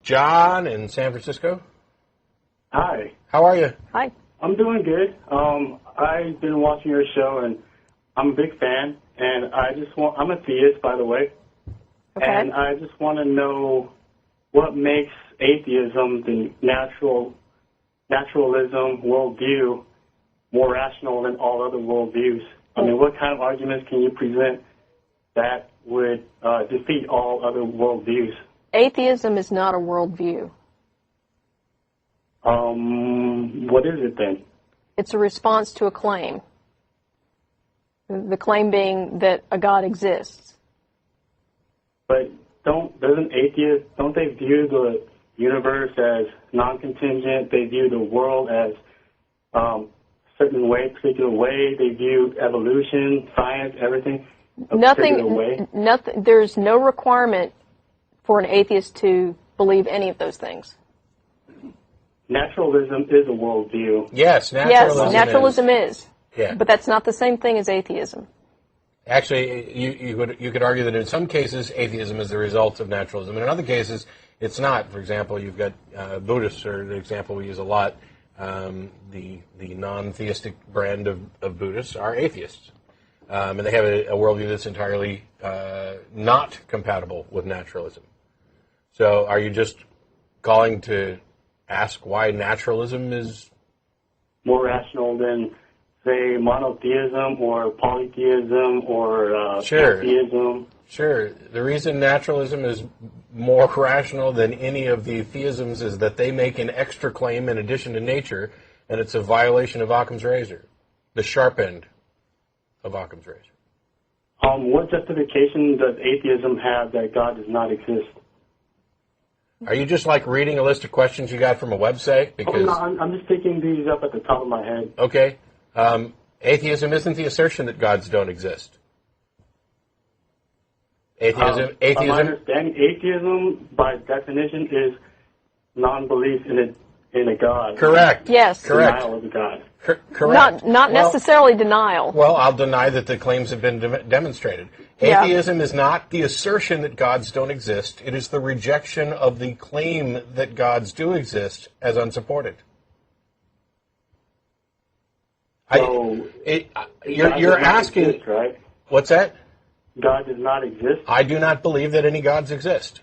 John in San Francisco. Hi. How are you? Hi. I'm doing good. I've been watching your show, and I'm a big fan. And I'm a theist, by the way. Okay. And I just want to know what makes atheism, the naturalism worldview, more rational than all other worldviews. I mean, what kind of arguments can you present that would defeat all other worldviews? Atheism is not a worldview. What is it then? It's a response to a claim. The claim being that a God exists. But don't they view the universe as non-contingent? They view the world as certain way, particular way. They view evolution, science, everything a particular way. Nothing. There's no requirement for an atheist to believe any of those things. Naturalism is a worldview. Yes, naturalism is. Yeah. But that's not the same thing as atheism. Actually, you could argue that in some cases atheism is the result of naturalism, and in other cases it's not. For example, you've got Buddhists, or the example we use a lot. The non-theistic brand of Buddhists are atheists, and they have a worldview that's entirely not compatible with naturalism. So, are you just calling to ask why naturalism is more rational than, say, monotheism or polytheism or theism? Sure. The reason naturalism is more rational than any of the theisms is that they make an extra claim in addition to nature, and it's a violation of Occam's razor, the sharp end of Occam's razor. What justification does atheism have that God does not exist? Are you just like reading a list of questions you got from a website? Because no, I'm just picking these up at the top of my head. Okay. Atheism isn't the assertion that gods don't exist. My understanding, atheism, by definition, is non-belief in a God. Correct. Yes. Correct. Denial of a God. Correct. Not necessarily denial. Well, I'll deny that the claims have been demonstrated. Atheism is not the assertion that gods don't exist. It is the rejection of the claim that gods do exist as unsupported. So you're asking, exist, right? What's that? God does not exist. I do not believe that any gods exist.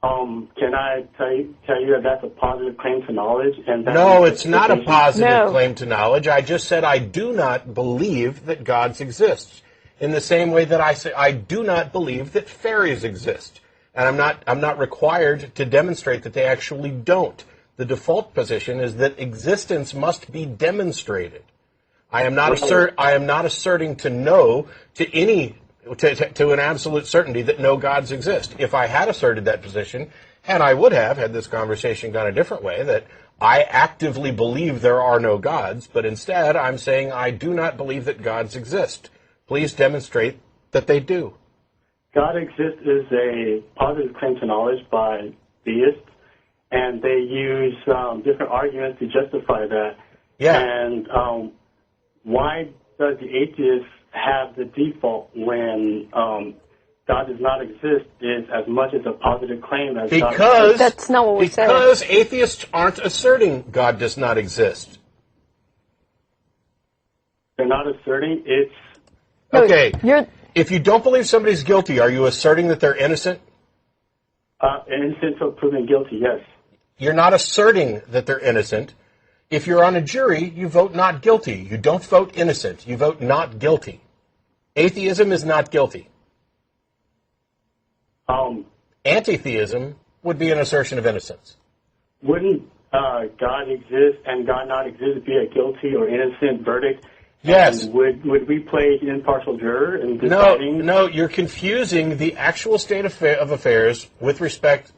Can I tell you that that's a positive claim to knowledge? And no, it's not a positive claim to knowledge. I just said I do not believe that gods exist. In the same way that I say I do not believe that fairies exist, and I'm not required to demonstrate that they actually don't. The default position is that existence must be demonstrated. I am not asserting to know to an absolute certainty that no gods exist. If I had asserted that position, and I would have had this conversation gone a different way, that I actively believe there are no gods, but instead I'm saying I do not believe that gods exist. Please demonstrate that they do. God exists is a positive claim to knowledge by theists, and they use different arguments to justify that. Yeah. And why does the atheist have the default when God does not exist is as much as a positive claim as God exists? That's not what we said. Because atheists aren't asserting God does not exist. They're not asserting it's... Okay, if you don't believe somebody's guilty, are you asserting that they're innocent? Innocent until proven guilty, yes. You're not asserting that they're innocent. If you're on a jury, you vote not guilty. You don't vote innocent. You vote not guilty. Atheism is not guilty. Anti-theism would be an assertion of innocence. Wouldn't God exist and God not exist be a guilty or innocent verdict? Yes. And would we play an impartial juror in deciding? No, you're confusing the actual state of affairs with respect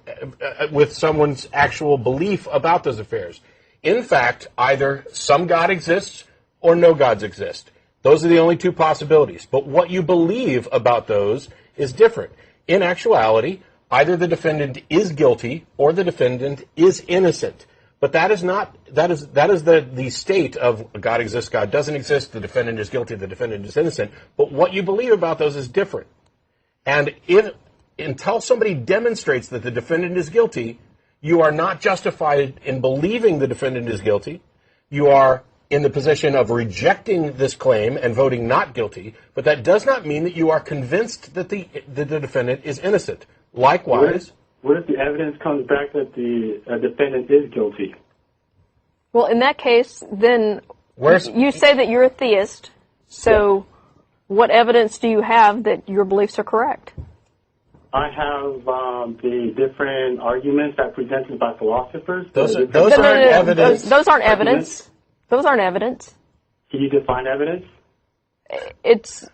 with someone's actual belief about those affairs. In fact, either some God exists or no gods exist. Those are the only two possibilities. But what you believe about those is different. In actuality, either the defendant is guilty or the defendant is innocent. But that is the state of God exists, God doesn't exist, the defendant is guilty, the defendant is innocent. But what you believe about those is different. And until somebody demonstrates that the defendant is guilty, You are not justified in believing the defendant is guilty. You are in the position of rejecting this claim and voting not guilty, but that does not mean that you are convinced that the defendant is innocent. Likewise... What if the evidence comes back that the defendant is guilty? Well, in that case, then you say that you're a theist, so what evidence do you have that your beliefs are correct? I have the different arguments that are presented by philosophers. Those aren't evidence. Those aren't evidence. Those aren't evidence. Can you define evidence? It's...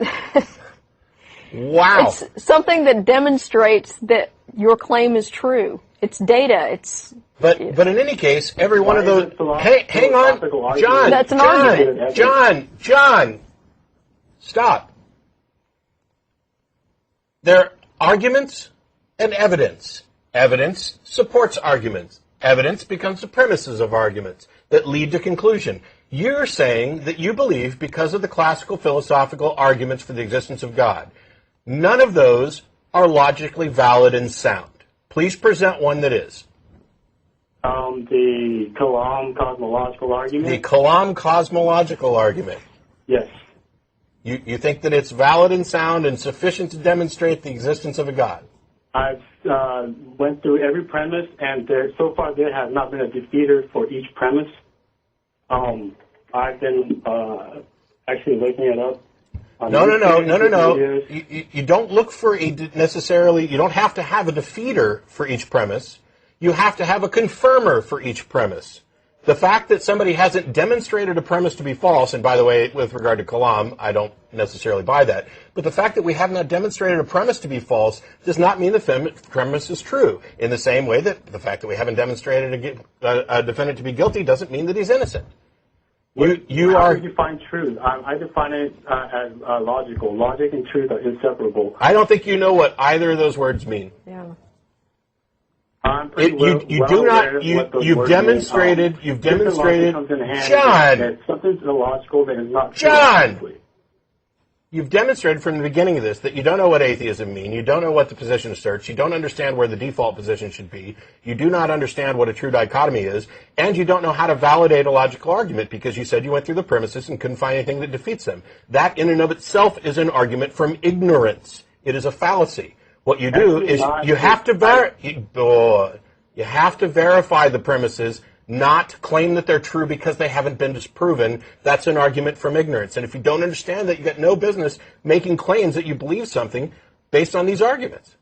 Wow. It's something that demonstrates that your claim is true. It's data. It's... But in any case, every one of those... Hang on. John. That's an argument. John. Stop. There are arguments and evidence. Evidence supports arguments. Evidence becomes the premises of arguments that lead to conclusion. You're saying that you believe because of the classical philosophical arguments for the existence of God. None of those are logically valid and sound. Please present one that is. The Kalam cosmological argument. The Kalam cosmological argument. Yes. You think that it's valid and sound and sufficient to demonstrate the existence of a God? I've went through every premise, and so far there has not been a defeater for each premise. I've been actually looking it up. No. You don't look for necessarily. You don't have to have a defeater for each premise. You have to have a confirmer for each premise. The fact that somebody hasn't demonstrated a premise to be false, and by the way, with regard to Kalam, I don't necessarily buy that, but the fact that we have not demonstrated a premise to be false does not mean the premise is true. In the same way that the fact that we haven't demonstrated a defendant to be guilty doesn't mean that he's innocent. How do you define truth? I define it as logical. Logic and truth are inseparable. I don't think you know what either of those words mean. Yeah. You've demonstrated, John. That something's illogical that is not true. John. You've demonstrated from the beginning of this that you don't know what atheism means. You don't know what the position asserts. You don't understand where the default position should be. You do not understand what a true dichotomy is. And you don't know how to validate a logical argument because you said you went through the premises and couldn't find anything that defeats them. That in and of itself is an argument from ignorance. It is a fallacy. What you do is you have to verify the premises, not claim that they're true because they haven't been disproven. That's an argument from ignorance. And if you don't understand that, you've got no business making claims that you believe something based on these arguments.